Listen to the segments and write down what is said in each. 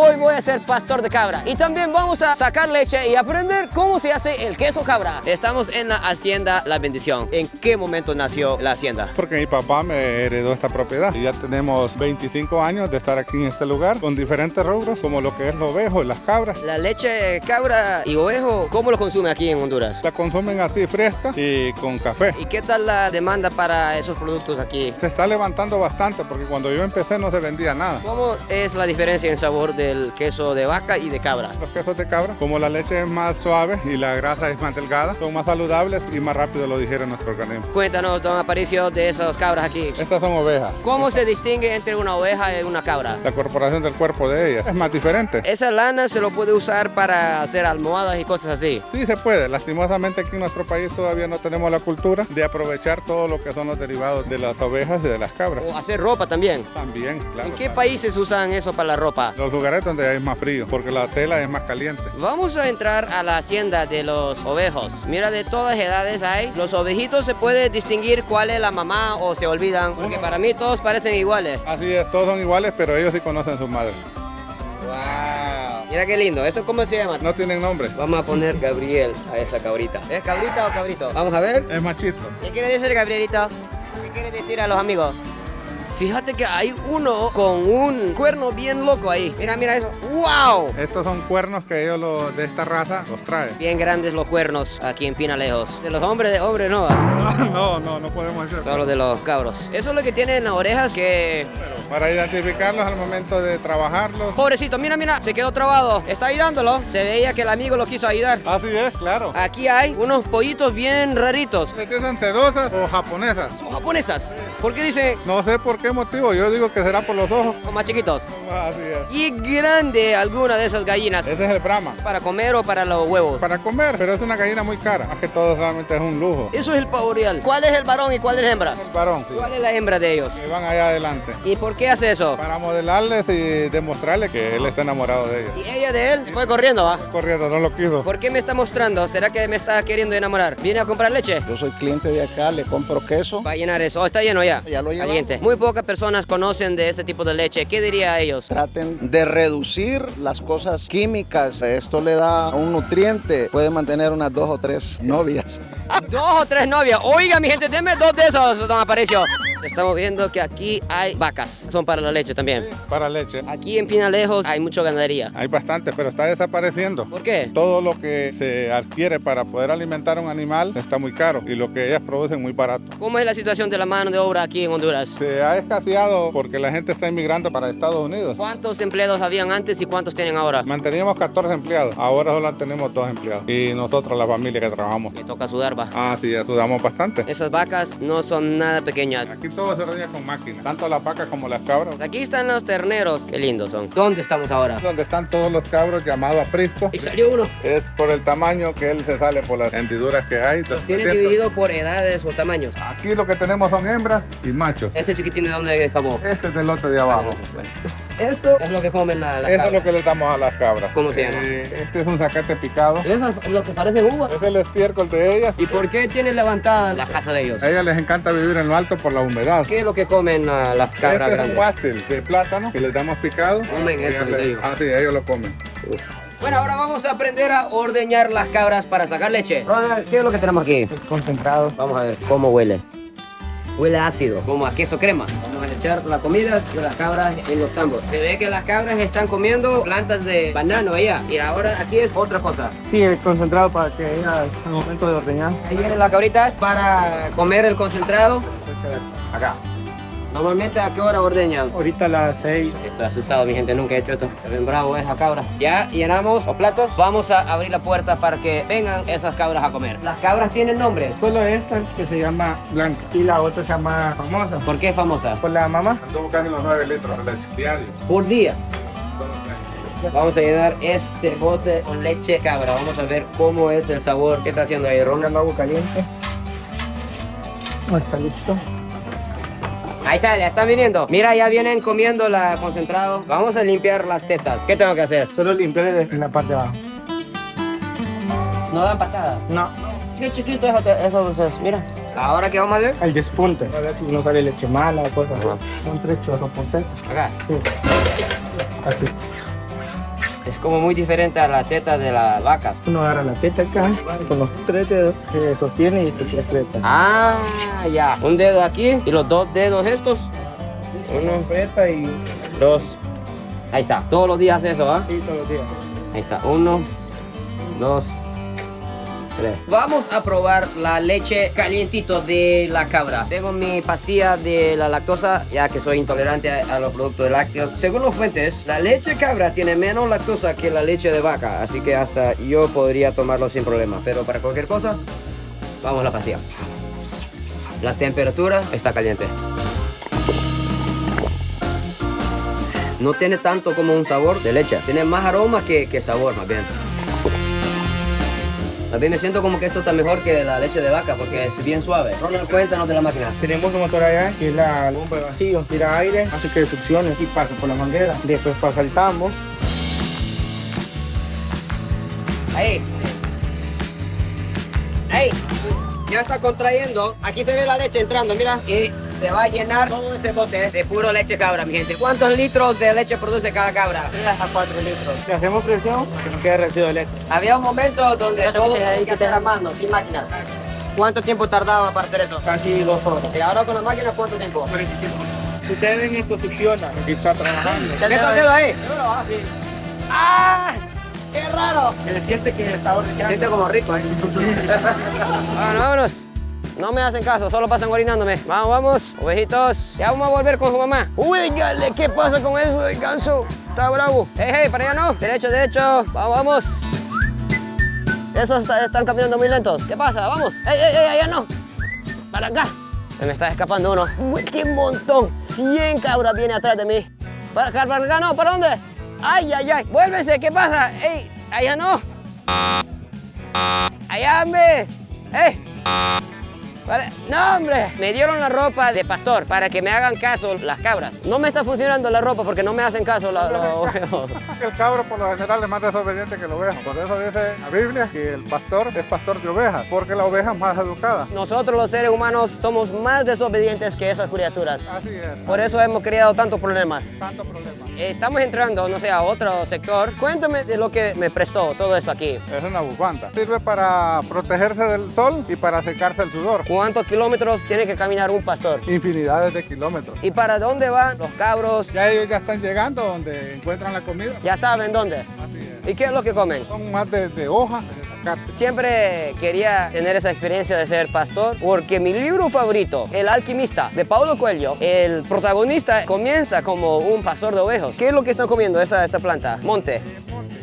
Hoy voy a ser pastor de cabra y también vamos a sacar leche y aprender cómo se hace el queso cabra. Estamos en la hacienda La Bendición. ¿En qué momento nació la hacienda? Porque mi papá me heredó esta propiedad y ya tenemos 25 años de estar aquí en este lugar con diferentes rubros como lo que es los ovejos y las cabras. La leche cabra y ovejo, ¿cómo lo consume aquí en Honduras? La consumen así fresca y con café. ¿Y qué tal la demanda para esos productos aquí? Se está levantando bastante porque cuando yo empecé no se vendía nada. ¿Cómo es la diferencia en sabor del queso de vaca y de cabra? Los quesos de cabra, como la leche es más suave y la grasa es más delgada, son más saludables y más rápido lo digiere nuestro organismo. Cuéntanos, don Aparicio, de esas cabras aquí. Estas son ovejas. ¿Cómo se distingue entre una oveja y una cabra? La corporación del cuerpo de ellas es más diferente. ¿Esa lana se lo puede usar para hacer almohadas y cosas así? Sí se puede. Lastimosamente aquí en nuestro país todavía no tenemos la cultura de aprovechar todo lo que son los derivados de las ovejas y de las cabras. ¿O hacer ropa también? También, claro. ¿En qué países usan eso para la ropa? Los lugares donde hay más frío, porque la tela es más caliente. Vamos a entrar a la hacienda de los ovejos. Mira, de todas edades hay. Los ovejitos se puede distinguir cuál es la mamá o se olvidan, porque para mí todos parecen iguales. Así es, todos son iguales, pero ellos sí conocen su madre. ¡Wow! Mira qué lindo. ¿Esto cómo se llama? No tienen nombre. Vamos a poner Gabriel a esa cabrita. ¿Es cabrita o cabrito? Vamos a ver. Es machito. ¿Qué quiere decir Gabrielito? ¿Qué quiere decir a los amigos? Fíjate que hay uno con un cuerno bien loco ahí. Mira, mira eso. ¡Wow! Estos son cuernos que ellos de esta raza los traen. Bien grandes los cuernos aquí en Pinalejos. De los hombres, de hombres no. No podemos hacer. Solo de los cabros. Eso es lo que tienen las orejas que... Para identificarlos al momento de trabajarlos. Pobrecito, mira, mira, se quedó trabado. Está ayudándolo. Se veía que el amigo lo quiso ayudar. Así es, claro. Aquí hay unos pollitos bien raritos. ¿Estas son sedosas o japonesas? Son japonesas. ¿Por qué dicen No sé por qué motivo, yo digo que será por los ojos. son más chiquitos? Así es. Y grande alguna de esas gallinas. Ese es el Brahma. ¿Para comer o para los huevos? Para comer, pero es una gallina muy cara. Más que todo solamente es un lujo. Eso es el pavo real. ¿Cuál es el varón y cuál es la hembra? El varón, sí. ¿Cuál es la hembra de ellos? Que van allá adelante. ¿Y por qué hace eso? Para modelarles y demostrarles que él está enamorado de ella. Y ella de él fue corriendo, ¿va? Corriendo, no lo quiso. ¿Por qué me está mostrando? ¿Será que me está queriendo enamorar? ¿Viene a comprar leche? Yo soy cliente de acá, le compro queso. Va a llenar eso. Oh, está lleno ya. Ya lo llevamos. Caliente. Muy pocas personas conocen de este tipo de leche. ¿Qué diría a ellos? Traten de reducir las cosas químicas. Esto le da un nutriente. Puede mantener unas 2 o 3 novias. 2 o 3 novias. Oiga, mi gente, denme 2 de esos, don Aparicio. Estamos viendo que aquí hay vacas. Son para la leche también. Para leche. Aquí en Pinalejos hay mucha ganadería. Hay bastante, pero está desapareciendo. ¿Por qué? Todo lo que se adquiere para poder alimentar a un animal está muy caro y lo que ellas producen muy barato. ¿Cómo es la situación de la mano de obra aquí en Honduras? Se ha escaseado porque la gente está inmigrando para Estados Unidos. ¿Cuántos empleados habían antes y cuántos tienen ahora? Manteníamos 14 empleados, ahora solo tenemos 2 empleados. Y nosotros, la familia que trabajamos. Me toca sudar, va. Ah, sí, ayudamos bastante. Esas vacas no son nada pequeñas. Aquí todo se ordeña con máquina, tanto las vacas como las cabras. Aquí están los terneros. Qué lindos son. ¿Dónde estamos ahora? Donde están todos los cabros llamados aprisco. Y salió uno. Es por el tamaño que él se sale por las hendiduras que hay. Los tienen dividido por edades o tamaños. Aquí lo que tenemos son hembras y machos. Este chiquitín, ¿de dónde escapó? Este es del lote de abajo. Bueno. Esto es lo que comen las Esto es cabras. lo que le damos a las cabras. ¿Cómo se llama? Este es un zacate picado. Esas son lo que parecen uvas. Es el estiércol de ellas. ¿Y por qué tienen levantada la casa de ellos? A ellas les encanta vivir en lo alto por la humedad. ¿Qué es lo que comen las cabras Este es un grandes? mástil de plátano que les damos picado. Comen esto, Ellas te digo. Ah, sí, ellos lo comen. Bueno, ahora vamos a aprender a ordeñar las cabras para sacar leche. Ronald, ¿qué es lo que tenemos aquí? Concentrado. Vamos a ver cómo huele. Huele ácido, como a queso crema. Vamos a echar la comida de las cabras en los tambos. Se ve que las cabras están comiendo plantas de banano allá. Y ahora aquí es otra cosa. Sí, el concentrado para que ella al momento de ordeñar. Ahí vienen las cabritas para comer el concentrado. Acá. Normalmente, ¿a qué hora ordeñan? Ahorita a las 6. Estoy asustado, mi gente, nunca he hecho esto. Está bien bravo esa cabra. Ya llenamos los platos. Vamos a abrir la puerta para que vengan esas cabras a comer. Las cabras tienen nombres. Solo esta que se llama Blanca y la otra se llama Famosa. ¿Por qué famosa? Por la mamá. Estamos casi los 9 litros de leche diario. Por día. Vamos a llenar este bote con leche cabra. Vamos a ver cómo es el sabor. ¿Qué está haciendo ahí, Ron? Pongan agua caliente. Está listo. Ahí está, ya están viniendo. Mira, ya vienen comiendo la concentrado. Vamos a limpiar las tetas. ¿Qué tengo que hacer? Solo limpiar en la parte de abajo. No dan patadas. No, Qué chiquito eso es. Mira. Ahora, ¿qué vamos a hacer? el despunte. A ver si no sale leche mala o cosas. Son 3 chorros por teto. Acá. Sí. Así. Es como muy diferente a la teta de las vacas. Uno agarra la teta acá, con los 3 dedos se sostiene y se aprieta. Ah, ya. Un dedo aquí y los 2 dedos estos. Uno aprieta y 2. Ahí está. Todos los días eso, ¿ah? sí, todos los días. Ahí está. 1, 2, 3. Vamos a probar la leche calientito de la cabra. Tengo mi pastilla de la lactosa, ya que soy intolerante a los productos lácteos. Según las fuentes, la leche cabra tiene menos lactosa que la leche de vaca, así que hasta yo podría tomarlo sin problema. Pero para cualquier cosa, vamos a la pastilla. La temperatura está caliente. No tiene tanto como un sabor de leche. Tiene más aroma que sabor, más bien. También me siento como que esto está mejor que la leche de vaca porque es bien suave. Ronald, cuéntanos de la máquina. Tenemos un motor allá que es la bomba de vacío. Tira aire, hace que succione y pasa por la manguera. Después pasa el tambo. Ahí. Ahí. Ya está contrayendo. Aquí se ve la leche entrando, mira. Y se va a llenar todo ese bote de puro leche cabra, mi gente. ¿Cuántos litros de leche produce cada cabra? 3 a 4 litros. Le hacemos presión para que no quede residuo de leche. Había un momento donde todo hay que hacer a mano, sin máquina. ¿Cuánto tiempo tardaba para hacer esto? Casi 2 horas. Y ahora con la máquina, ¿cuánto tiempo? 45. Si ustedes ven esto succiona, aquí está trabajando. ¿Qué está haciendo ahí? ¡Ah! ¡Qué raro! Se siente que está horneando. Siente como rico, ¿eh? Bueno, vámonos. No me hacen caso, solo pasan orinándome. Vamos, vamos, ovejitos. Ya vamos a volver con su mamá. Uy, gale, ¿qué pasa con eso del ganso? Está bravo. Hey, hey, para allá no. Derecho, derecho. Vamos, vamos. Esos están caminando muy lentos. ¿Qué pasa? Vamos. Hey, hey, hey, allá no. Para acá. Se me está escapando uno. Uy, qué montón. 100 cabras viene atrás de mí. Para acá, no. ¿Para dónde? Ay, ay, ay. Vuélvese. ¿Qué pasa? Hey, allá no. Allá, hombre. Hey. Vale. No, hombre, me dieron la ropa de pastor para que me hagan caso las cabras. No me está funcionando la ropa porque no me hacen caso los ovejos. El cabro por lo general es más desobediente que el ovejo. Por eso dice la Biblia que el pastor es pastor de ovejas, porque la oveja es más educada. Nosotros los seres humanos somos más desobedientes que esas criaturas. Así es. Por eso hemos creado tantos problemas. Tanto problema. Estamos entrando, no sé, a otro sector. Cuéntame de lo que me prestó todo esto aquí. Es una bufanda. Sirve para protegerse del sol y para secarse el sudor. ¿Cuántos kilómetros tiene que caminar un pastor? Infinidades de kilómetros. ¿Y para dónde van los cabros? Ya ellos ya están llegando donde encuentran la comida. Ya saben dónde. Así es. ¿Y qué es lo que comen? Son más de hojas, de zacate. Siempre quería tener esa experiencia de ser pastor porque mi libro favorito, El Alquimista, de Paulo Coelho, el protagonista comienza como un pastor de ovejos. ¿Qué es lo que están comiendo esta planta? Monte.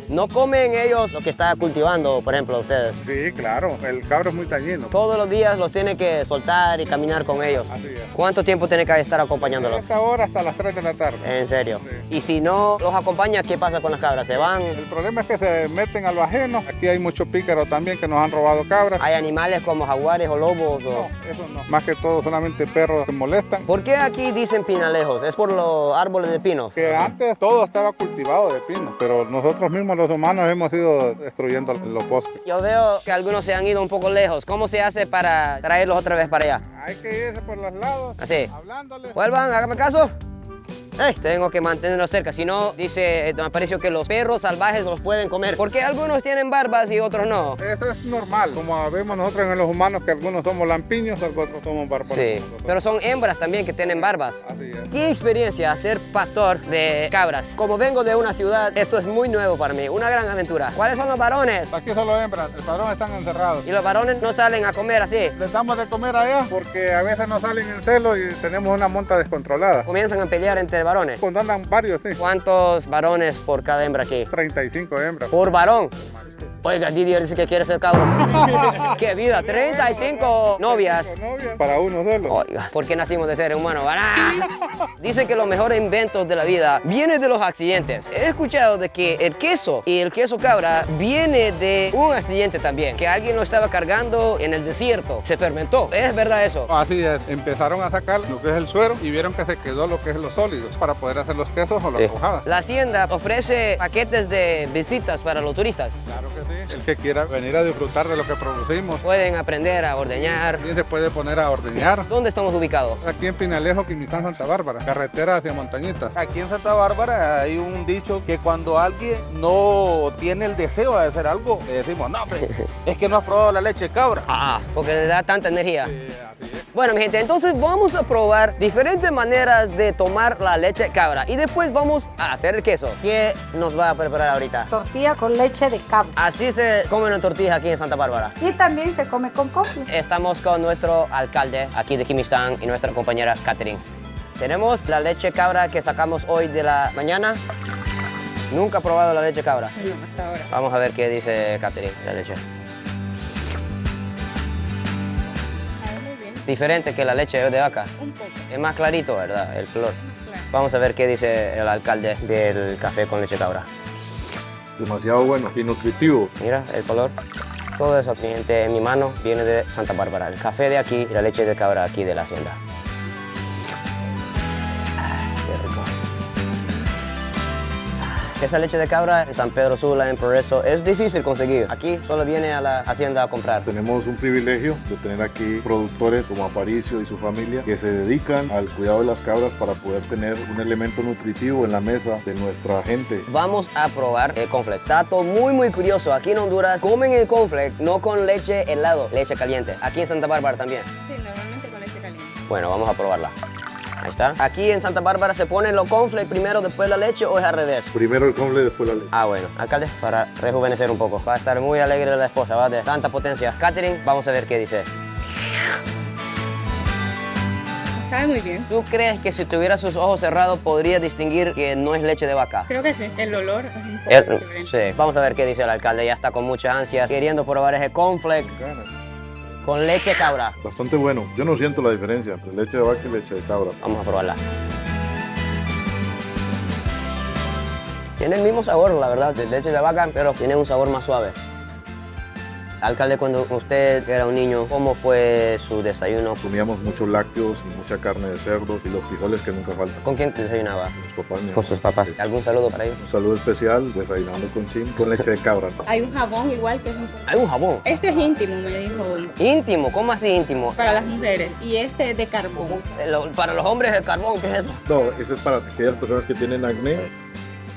¿No comen ellos lo que está cultivando, por ejemplo, ustedes? Sí, claro. El cabro es muy dañino. Todos los días los tiene que soltar y caminar con ellos. Así es. ¿Cuánto tiempo tiene que estar acompañándolos? Esta hora hasta las 3 de la tarde. En serio. Sí. Y si no los acompaña, ¿qué pasa con las cabras? ¿Se van? El problema es que se meten a lo ajeno. Aquí hay muchos pícaros también que nos han robado cabras. ¿Hay animales como jaguares o lobos? No, eso no. Más que todo solamente perros que molestan. ¿Por qué aquí dicen pinalejos? ¿Es por los árboles de pinos? Que antes todo estaba cultivado de pino, pero nosotros mismos los humanos hemos ido destruyendo los bosques. Yo veo que algunos se han ido un poco lejos. ¿Cómo se hace para traerlos otra vez para allá? Hay que irse por los lados, Así. hablándoles. Vuelvan, hágame caso. Tengo que mantenerlos cerca, si no, dice, me pareció que los perros salvajes los pueden comer. Porque algunos tienen barbas y otros no. Eso es normal, como vemos nosotros en los humanos que algunos somos lampiños, otros somos barbones. Sí, pero son hembras también que tienen barbas. Así es. ¿Qué experiencia ser pastor de cabras? Como vengo de una ciudad, esto es muy nuevo para mí, una gran aventura. ¿Cuáles son los varones? Aquí solo hembras, el padrón están encerrados. Y los varones no salen a comer así. Les damos de comer allá porque a veces no salen en celo y tenemos una monta descontrolada. Comienzan a pelear entre varones. Cuando andan varios, sí. ¿Cuántos varones por cada hembra aquí? 35 hembras. Por varón. Oiga, Didier dice que quiere ser cabro. ¡Qué vida! 35 novias. Para uno solo. Oiga, ¿por qué nacimos de seres humanos? Dicen que los mejores inventos de la vida vienen de los accidentes. He escuchado de que el queso y el queso cabra viene de un accidente también. Que alguien lo estaba cargando en el desierto. Se fermentó. ¿Es verdad eso? Así es, empezaron a sacar lo que es el suero y vieron que se quedó lo que es los sólidos para poder hacer los quesos o las mojadas. La hacienda ofrece paquetes de visitas para los turistas. Claro que sí. El que quiera venir a disfrutar de lo que producimos, Pueden aprender a ordeñar. también se puede poner a ordeñar. ¿Dónde estamos ubicados? Aquí en Pinalejo, Quimitán, Santa Bárbara, carretera hacia Montañita. Aquí en Santa Bárbara hay un dicho que cuando alguien no tiene el deseo de hacer algo, le decimos, no, hombre, es que no has probado la leche de cabra. Porque le da tanta energía. Así es. Bueno, mi gente, entonces vamos a probar diferentes maneras de tomar la leche de cabra y después vamos a hacer el queso. ¿Qué nos va a preparar ahorita? Tortilla con leche de cabra. Así se come una tortilla aquí en Santa Bárbara. Y también se come con cornflakes. Estamos con nuestro alcalde aquí de Quimistán y nuestra compañera Catherine. Tenemos la leche cabra que sacamos hoy de la mañana. Nunca he probado la leche cabra. No, hasta ahora. Vamos a ver qué dice Catherine, la leche. Sabe muy bien. Diferente que la leche de vaca. Un poco. Es más clarito, ¿verdad? El color. Claro. Vamos a ver qué dice el alcalde del café con leche cabra. Demasiado bueno y nutritivo. Mira el color. Todo eso, mi gente, en mi mano viene de Santa Bárbara. El café de aquí y la leche de cabra aquí de la hacienda. Qué rico. Esa leche de cabra en San Pedro Sula, en Progreso, es difícil conseguir. Aquí solo viene a la hacienda a comprar. Tenemos un privilegio de tener aquí productores como Aparicio y su familia que se dedican al cuidado de las cabras para poder tener un elemento nutritivo en la mesa de nuestra gente. Vamos a probar el cornflake. Dato muy curioso. Aquí en Honduras comen el cornflake no con leche helado, leche caliente. Aquí en Santa Bárbara también. Sí, normalmente con leche caliente. Bueno, vamos a probarla. Ahí está. Aquí en Santa Bárbara se ponen los cornflakes primero, después la leche, o es al revés. Primero el cornflake, después la leche. Ah, bueno. Alcalde, para rejuvenecer un poco. Va a estar muy alegre la esposa, va de tanta potencia. Catherine, vamos a ver qué dice. Sabe muy bien. ¿Tú crees que si tuviera sus ojos cerrados podría distinguir que no es leche de vaca? Creo que sí. El olor es un poco diferente. Sí. Vamos a ver qué dice el alcalde. Ya está con muchas ansias, queriendo probar ese cornflake con leche cabra. Bastante bueno. Yo no siento la diferencia entre leche de vaca y leche de cabra. Vamos a probarla. Tiene el mismo sabor, la verdad, de leche de vaca, pero tiene un sabor más suave. Alcalde, cuando usted era un niño, ¿cómo fue su desayuno? Comíamos muchos lácteos y mucha carne de cerdo y los frijoles que nunca faltan. ¿Con quién desayunaba? Los papás míos. Con sus papás. ¿Algún saludo para ellos? Un saludo especial, desayunando con chin, con leche de cabra. Hay un jabón igual que es un poco. Hay un jabón. Este es íntimo, me dijo uno. Íntimo, ¿cómo así íntimo? Para las mujeres. Y este es de carbón. Para los hombres el carbón, ¿qué es eso? No, ese es para aquellas personas que tienen acné.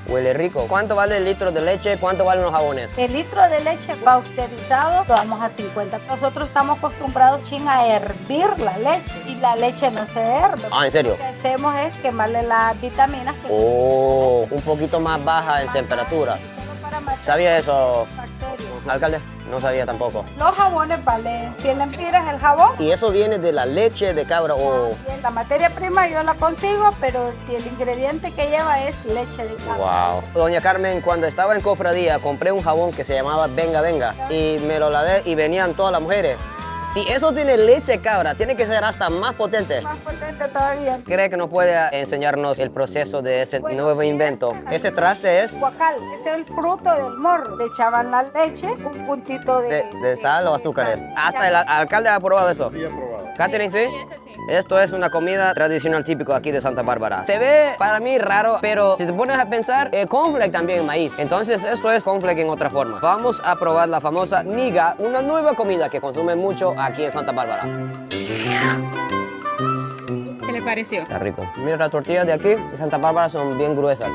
Huele rico. ¿Cuánto vale el litro de leche? ¿Cuánto valen los jabones? El litro de leche pasteurizado lo damos a 50. Nosotros estamos acostumbrados, chin, a hervir la leche y la leche no se herve. Ah, ¿en serio? Lo que hacemos es quemarle las vitaminas que Oh, un poquito más baja en temperatura. solo para matar ¿Sabía eso, bacterias. alcalde? No sabía tampoco. Los jabones valen 100 lempiras el jabón. ¿Y eso viene de la leche de cabra o...? Bien, la materia prima yo la consigo, pero el ingrediente que lleva es leche de cabra. Wow. Doña Carmen, cuando estaba en cofradía, compré un jabón que se llamaba Venga Venga y me lo lavé y venían todas las mujeres. Si eso tiene leche de cabra, tiene que ser hasta más potente. Más potente todavía. ¿Cree que nos puede enseñarnos el proceso de ese nuevo invento? Ese traste es Guacal, ese es el fruto del morro. Le echaban la leche, un puntito de sal o azúcares. Hasta el alcalde ha probado eso. Sí, aprobado. Catherine, ¿sí? Sí, ese sí. Esto es una comida tradicional típico aquí de Santa Bárbara. Se ve para mí raro, pero si te pones a pensar, el cornflake también es maíz. Entonces esto es cornflake en otra forma. Vamos a probar la famosa miga, una nueva comida que consumen mucho aquí en Santa Bárbara. ¿Qué le pareció? Está rico. Mira, las tortillas de aquí de Santa Bárbara son bien gruesas.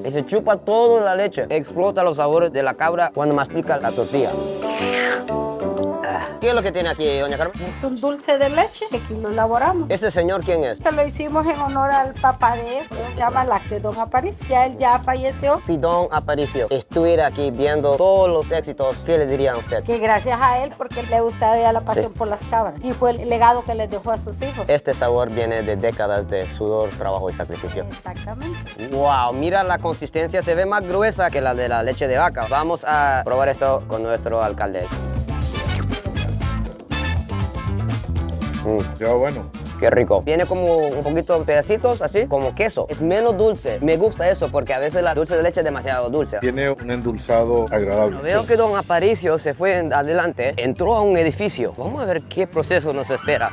Y se chupa toda la leche. Explota los sabores de la cabra cuando mastica la tortilla. ¿Qué es lo que tiene aquí, doña Carmen? Es un dulce de leche que aquí lo elaboramos. ¿Ese señor quién es? Esto lo hicimos en honor al papá de él, se llama Lácteo Don Aparicio. Ya él ya falleció. Si don Aparicio estuviera aquí viendo todos los éxitos, ¿qué le dirían a usted? Que gracias a él, porque le gustaba ya la pasión Sí. por las cabras. Y fue el legado que les dejó a sus hijos. Este sabor viene de décadas de sudor, trabajo y sacrificio. Exactamente. Wow, mira la consistencia, se ve más gruesa que la de la leche de vaca. Vamos a probar esto con nuestro alcalde. Ya bueno. Qué rico. Viene como un poquito en pedacitos, así, como queso. Es menos dulce. Me gusta eso porque a veces la dulce de leche es demasiado dulce. Tiene un endulzado agradable. Veo que don Aparicio se fue adelante, entró a un edificio. Vamos a ver qué proceso nos espera.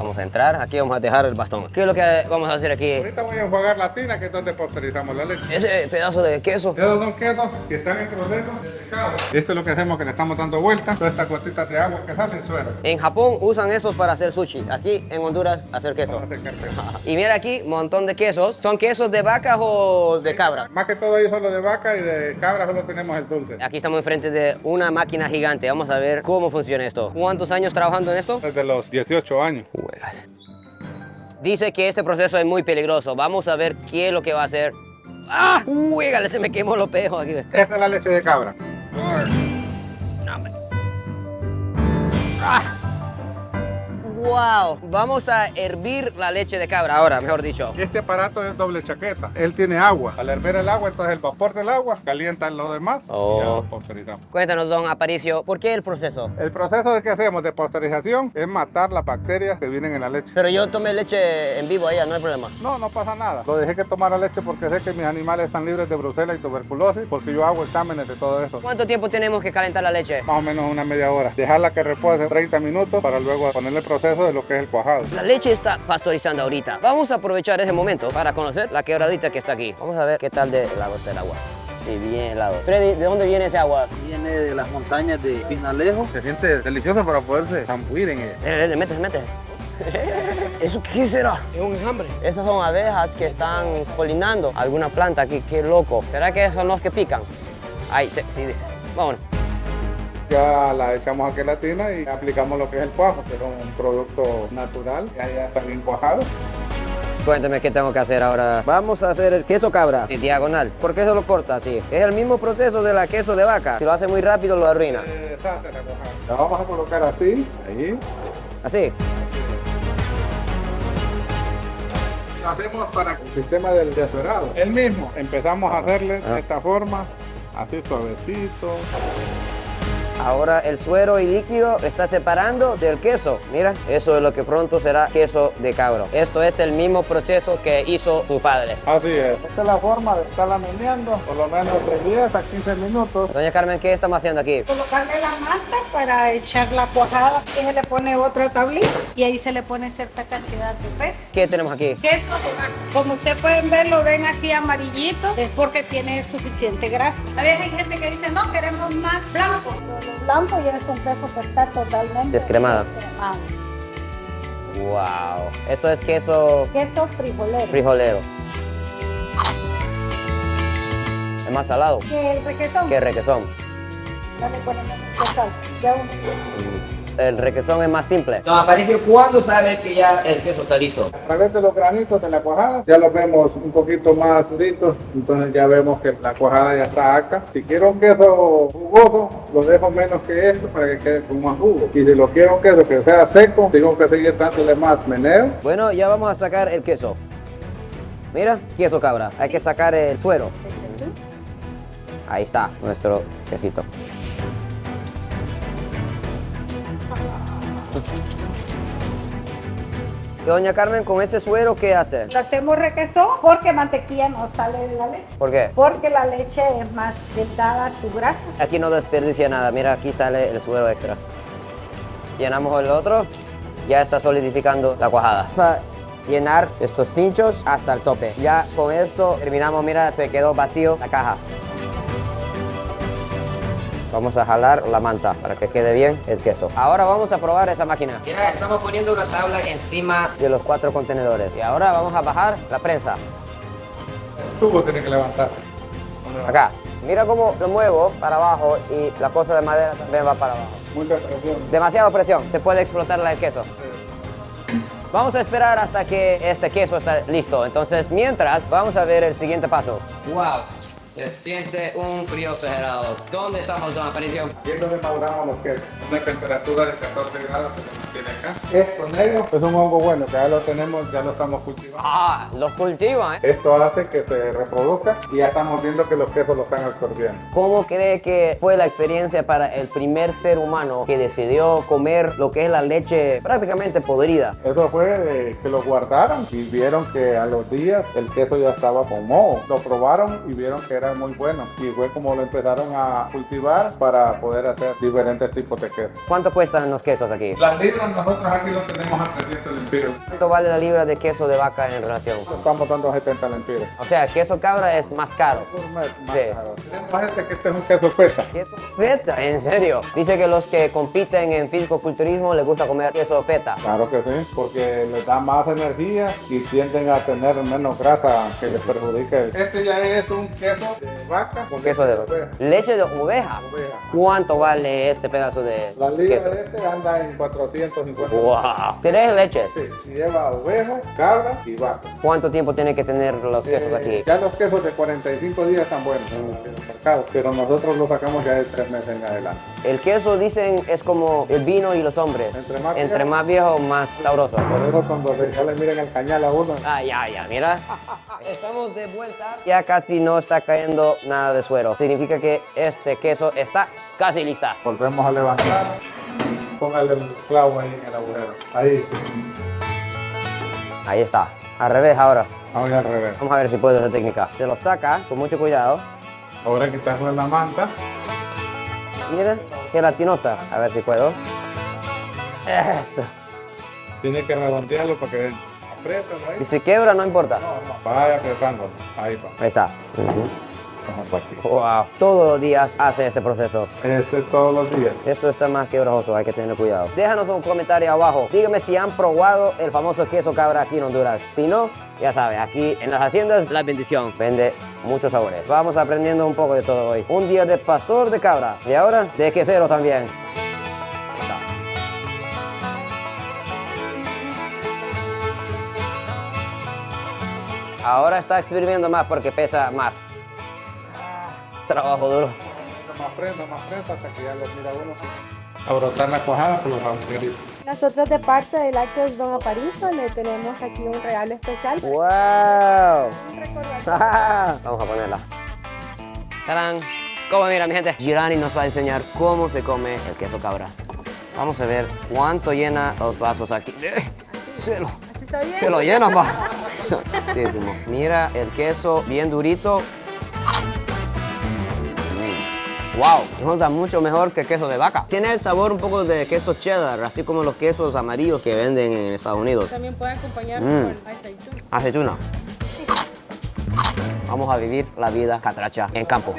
Vamos a entrar, aquí vamos a dejar el bastón. ¿Qué es lo que vamos a hacer aquí? Ahorita voy a enjuagar la tina, que es donde pasteurizamos la leche. Ese pedazo de queso. Estos son quesos que están en proceso de secado. Esto es lo que hacemos, que le estamos dando vuelta. Todas estas gotitas de agua que salen suero. En Japón usan esos para hacer sushi. Aquí en Honduras hacer queso. Vamos a secar queso. Y mira aquí, un montón de quesos. ¿Son quesos de vaca o de cabra? Más que todo ahí solo de vaca y de cabra solo tenemos el dulce. Aquí estamos enfrente de una máquina gigante. Vamos a ver cómo funciona esto. ¿Cuántos años trabajando en esto? Desde los 18 años. Dice que este proceso es muy peligroso. Vamos a ver qué es lo que va a hacer. ¡Ah! ¡Uy! Se me quemó los pejos aquí. Esta es la leche de cabra. ¡Wow! Vamos a hervir la leche de cabra ahora, mejor dicho. Este aparato es doble chaqueta. Él tiene agua. Al hervir el agua, entonces el vapor del agua calienta lo demás y ya lo pasteurizamos. Cuéntanos, don Aparicio, ¿por qué el proceso? El proceso que hacemos de pasteurización es matar las bacterias que vienen en la leche. Pero yo tomé leche en vivo allá, no hay problema. No, no pasa nada. Lo dejé que tomara leche porque sé que mis animales están libres de brucela y tuberculosis, porque yo hago exámenes de todo eso. ¿Cuánto tiempo tenemos que calentar la leche? Más o menos una media hora. Dejarla que repose 30 minutos para luego ponerle el proceso de lo que es el cuajado. La leche está pasteurizando ahorita. Vamos a aprovechar ese momento para conocer la quebradita que está aquí. Vamos a ver qué tal de helado está el agua. Sí, bien helado. Freddy, ¿de dónde viene ese agua? Viene de las montañas de Pinalejo. Se siente delicioso para poderse zambuir en él. Le metes. ¿Eso qué será? Es un enjambre. Esas son abejas que están polinando alguna planta aquí. Qué loco. ¿Será que esos son los que pican? Ahí, sí dice. Vámonos. Ya la echamos a gelatina y aplicamos lo que es el cuajo, que es un producto natural. Ya está bien cuajado. Cuéntame qué tengo que hacer ahora. Vamos a hacer el queso cabra en diagonal. ¿Por qué se lo corta así? Es el mismo proceso de la queso de vaca. Si lo hace muy rápido, lo arruina. Exacto, la cuajada. La vamos a colocar así, ahí. Así. Lo hacemos para el sistema del desuerado. El mismo. Empezamos a hacerle de esta forma, así suavecito. Ahora el suero y líquido está separando del queso. Mira, eso es lo que pronto será queso de cabra. Esto es el mismo proceso que hizo su padre. Así es. Esta es la forma de estarla meneando, por lo menos de 10 a 15 minutos. Doña Carmen, ¿qué estamos haciendo aquí? Colocarle la masa para echar la cuajada. Y se le pone otra tablita y ahí se le pone cierta cantidad de peso. ¿Qué tenemos aquí? Queso de vaca. Como ustedes pueden ver, lo ven así amarillito, es porque tiene suficiente grasa. A veces hay gente que dice, no, queremos más blanco. Pero el blanco ya es un queso que está totalmente descremado. descremado. Wow. Eso es queso Queso frijolero. frijolero. Es más salado Que el requesón. que el requesón. No le ponemos mucha sal. Ya uno. El requesón es más simple. Don Aparicio, ¿cuándo sabe que ya el queso está listo? A través de los granitos de la cuajada, ya los vemos un poquito más duritos, entonces ya vemos que la cuajada ya está acá. Si quiero un queso jugoso, lo dejo menos que esto para que quede con más jugo. Y si lo quiero un queso que sea seco, tengo que seguir dándole más meneo. Bueno, ya vamos a sacar el queso. Mira, queso cabra. Hay que sacar el suero. Ahí está nuestro quesito. Doña Carmen, con este suero, ¿qué hace? Lo hacemos requesón porque mantequilla no sale de la leche. ¿Por qué? Porque la leche es más delgada su grasa. Aquí no desperdicia nada. Mira, aquí sale el suero extra. Llenamos el otro. Ya está solidificando la cuajada. Vamos a llenar estos cinchos hasta el tope. Ya con esto terminamos. Mira, te quedó vacío la caja. Vamos a jalar la manta para que quede bien el queso. Ahora vamos a probar esa máquina. Mira, estamos poniendo una tabla encima de los 4 contenedores. Y ahora vamos a bajar la prensa. El tubo tiene que levantar. Acá. Mira cómo lo muevo para abajo y la cosa de madera también va para abajo. Mucha presión. Demasiada presión. Se puede explotar el queso. Vamos a esperar hasta que este queso está listo. Entonces, mientras, vamos a ver el siguiente paso. ¡Wow! Se siente un frío exagerado. ¿Dónde estamos, don Aparicio? Y es donde maduramos los quesos. Una temperatura de 14 grados que se tiene acá. Esto negro es un hongo bueno, que ya lo tenemos, ya lo estamos cultivando. Ah, los cultivan, ¿eh? Esto hace que se reproduzca y ya estamos viendo que los quesos lo están absorbiendo. ¿Cómo cree que fue la experiencia para el primer ser humano que decidió comer lo que es la leche prácticamente podrida? Eso fue que lo guardaron y vieron que a los días el queso ya estaba con moho. Lo probaron y vieron que era es muy bueno y fue como lo empezaron a cultivar para poder hacer diferentes tipos de queso. ¿Cuánto cuestan los quesos aquí? Las libras nosotros aquí lo tenemos a 300 lempiras. ¿Cuánto vale la libra de queso de vaca en relación? Estamos dando 70 lempiras. O sea, queso cabra es más caro. Más Sí. caro. Tenemos gente que este es un queso feta. ¿Queso feta? ¿En serio? Dice que los que compiten en fisicoculturismo les gusta comer queso feta. Claro que sí, porque les da más energía y tienden a tener menos grasa que les perjudique. Este ya es un queso de vaca con Queso de oveja. leche de oveja. Oveja. ¿Cuánto vale este pedazo de La libra queso? de este anda en 450. ¡Wow! 3 leches. Sí, lleva oveja, cabra y vaca. ¿Cuánto tiempo tiene que tener los quesos aquí? Ya los quesos de 45 días están buenos en el mercado, pero nosotros los sacamos ya de 3 meses en adelante. El queso, dicen, es como el vino y los hombres. Entre más viejo, más sabroso. Por eso cuando ya le miren el cañal a uno. Ah, ya, mira. Estamos de vuelta. Ya casi no está cayendo nada de suero. Significa que este queso está casi lista. Volvemos a levantar. Póngale el clavo ahí en el agujero. Ahí. Ahí está. Al revés ahora. Ahora al revés. Vamos a ver si puedo esa técnica. Se lo saca con mucho cuidado. Ahora quitarle la manta. Mira, gelatinosa. A ver si puedo. Eso. Tiene que redondearlo para que apriétalo Y ahí. si quebra, no importa. Vaya apretándolo. Ahí va. Ahí está. Vamos aquí. Wow. Todos los días hace este proceso. Todos los días. Esto está más quebrajoso, hay que tener cuidado. Déjanos un comentario abajo. Dígame si han probado el famoso queso cabra aquí en Honduras. Si no, ya sabe, aquí en las haciendas La Bendición vende muchos sabores. Vamos aprendiendo un poco de todo hoy. Un día de pastor de cabra y ahora de quesero también. Ahora está exprimiendo más porque pesa más. Trabajo duro. Más prensa hasta que ya lo mira uno. A brotar la cuajada por los agujeritos. Nosotros de parte de Lácteos Don Aparicio le tenemos aquí un regalo especial. ¡Wow! Un recordatorio. Vamos a ponerla. ¡Tarán! Como mira mi gente, Girani nos va a enseñar cómo se come el queso cabra. Vamos a ver cuánto llena los vasos aquí. Se lo llena, pa. Santísimo. Mira el queso bien durito. Wow, resulta mucho mejor que queso de vaca. Tiene el sabor un poco de queso cheddar, así como los quesos amarillos que venden en Estados Unidos. También puede acompañar con aceituna. Aceituna. Vamos a vivir la vida catracha en campo.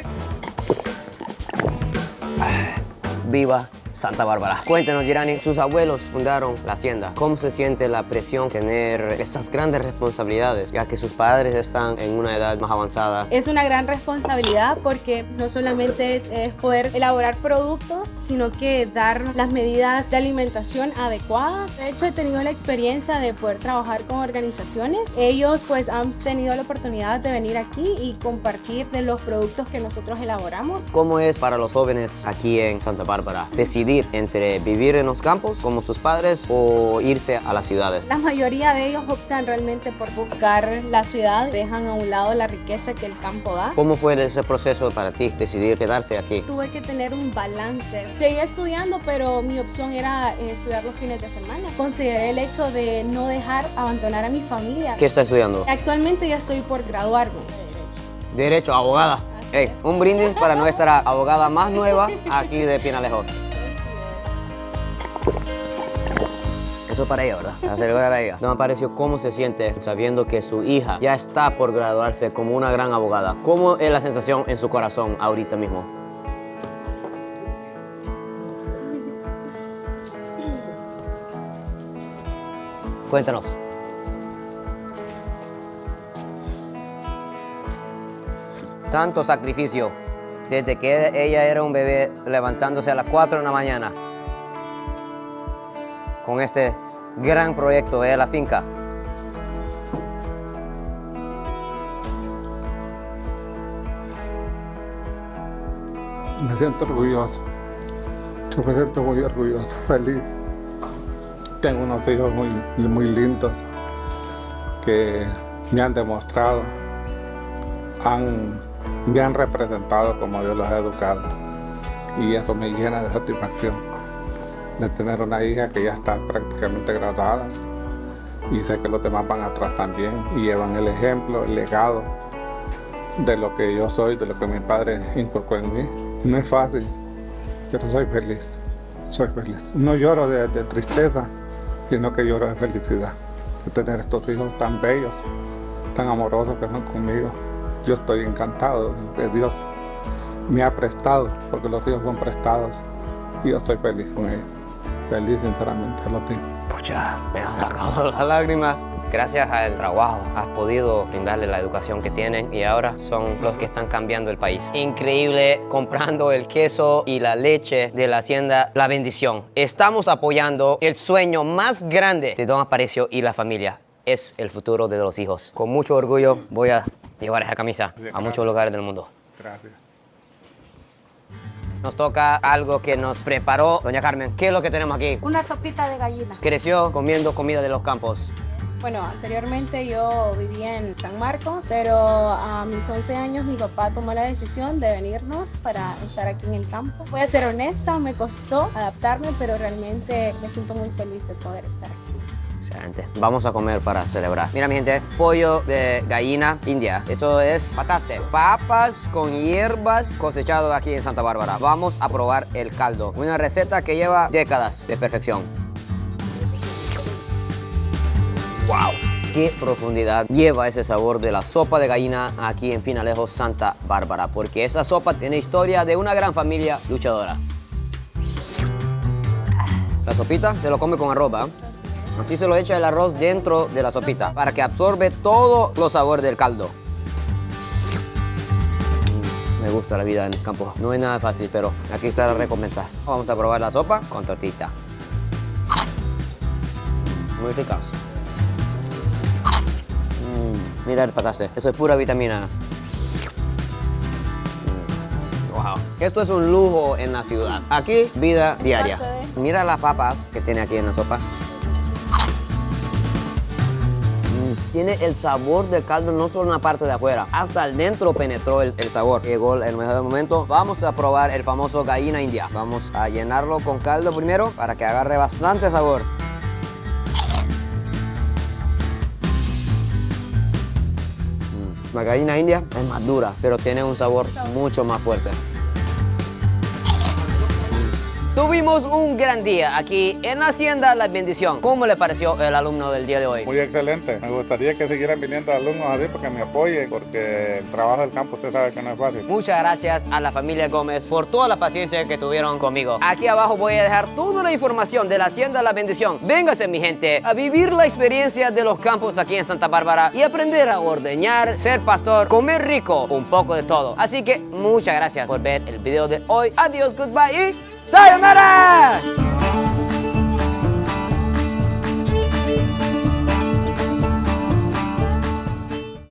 Viva Santa Bárbara. Cuéntenos, Girani, sus abuelos fundaron la hacienda. ¿Cómo se siente la presión de tener estas grandes responsabilidades, ya que sus padres están en una edad más avanzada? Es una gran responsabilidad porque no solamente es poder elaborar productos, sino que dar las medidas de alimentación adecuadas. De hecho, he tenido la experiencia de poder trabajar con organizaciones. Ellos pues han tenido la oportunidad de venir aquí y compartir de los productos que nosotros elaboramos. ¿Cómo es para los jóvenes aquí en Santa Bárbara decidir entre vivir en los campos como sus padres o irse a las ciudades? La mayoría de ellos optan realmente por buscar la ciudad, dejan a un lado la riqueza que el campo da. ¿Cómo fue ese proceso para ti, decidir quedarse aquí? Tuve que tener un balance. Seguía estudiando, pero mi opción era estudiar los fines de semana. Consideré el hecho de no dejar abandonar a mi familia. ¿Qué está estudiando? Actualmente ya estoy por graduarme. Derecho, abogada. Hey, un brindis para nuestra abogada más nueva aquí de Pinalejos. Eso para ella, ¿verdad? Hacerlo para ella. No me pareció cómo se siente sabiendo que su hija ya está por graduarse como una gran abogada. ¿Cómo es la sensación en su corazón ahorita mismo? Cuéntanos. Tanto sacrificio desde que ella era un bebé levantándose a las 4 de la mañana con este gran proyecto de la finca. Me siento orgulloso. Yo me siento muy orgulloso, feliz. Tengo unos hijos muy lindos que me han demostrado, me han representado como yo los he educado. Y eso me llena de satisfacción de tener una hija que ya está prácticamente graduada. Y sé que los demás van atrás también y llevan el ejemplo, el legado de lo que yo soy, de lo que mi padre inculcó en mí. No es fácil, pero soy feliz. Soy feliz. No lloro de tristeza, sino que lloro de felicidad. De tener estos hijos tan bellos, tan amorosos que son conmigo. Yo estoy encantado de Dios me ha prestado, porque los hijos son prestados. Y yo estoy feliz con ellos. Feliz, sinceramente, lo tengo. Pucha, me han sacado las lágrimas. Gracias al trabajo has podido brindarle la educación que tienen y ahora son los que están cambiando el país. Increíble, comprando el queso y la leche de la hacienda La Bendición. Estamos apoyando el sueño más grande de don Aparicio y la familia. Es el futuro de los hijos. Con mucho orgullo voy a llevar esa camisa a muchos lugares del mundo. Gracias. Nos toca algo que nos preparó doña Carmen. ¿Qué es lo que tenemos aquí? Una sopita de gallina. Creció comiendo comida de los campos. Bueno, anteriormente yo vivía en San Marcos, pero a mis 11 años mi papá tomó la decisión de venirnos para estar aquí en el campo. Voy a ser honesta, me costó adaptarme, pero realmente me siento muy feliz de poder estar aquí. Excelente. Vamos a comer para celebrar. Mira, mi gente, pollo de gallina india. Eso es pataste. Papas con hierbas cosechado aquí en Santa Bárbara. Vamos a probar el caldo. Una receta que lleva décadas de perfección. ¡Wow! Qué profundidad lleva ese sabor de la sopa de gallina aquí en Pinalejo, Santa Bárbara, porque esa sopa tiene historia de una gran familia luchadora. La sopita se lo come con arroz, ¿verdad? Así se lo echa el arroz dentro de la sopita para que absorbe todos los sabores del caldo. Me gusta la vida en el campo. No es nada fácil, pero aquí está la recompensa. Vamos a probar la sopa con tortita. Muy ricas. Mira el pataste. Eso es pura vitamina. Wow. Esto es un lujo en la ciudad. Aquí, vida diaria. Mira las papas que tiene aquí en la sopa. Tiene el sabor del caldo no solo en la parte de afuera, hasta el dentro penetró el sabor. Llegó el mejor momento. Vamos a probar el famoso gallina india. Vamos a llenarlo con caldo primero para que agarre bastante sabor. La gallina india es más dura, pero tiene un sabor mucho más fuerte. Tuvimos un gran día aquí en la Hacienda La Bendición. ¿Cómo le pareció el alumno del día de hoy? Muy excelente. Me gustaría que siguieran viniendo alumnos así porque me apoyen, porque el trabajo del campo usted sabe que no es fácil. Muchas gracias a la familia Gómez por toda la paciencia que tuvieron conmigo. Aquí abajo voy a dejar toda la información de la Hacienda La Bendición. Véngase, mi gente, a vivir la experiencia de los campos aquí en Santa Bárbara y aprender a ordeñar, ser pastor, comer rico, un poco de todo. Así que muchas gracias por ver el video de hoy. Adiós, goodbye y ¡sayonara!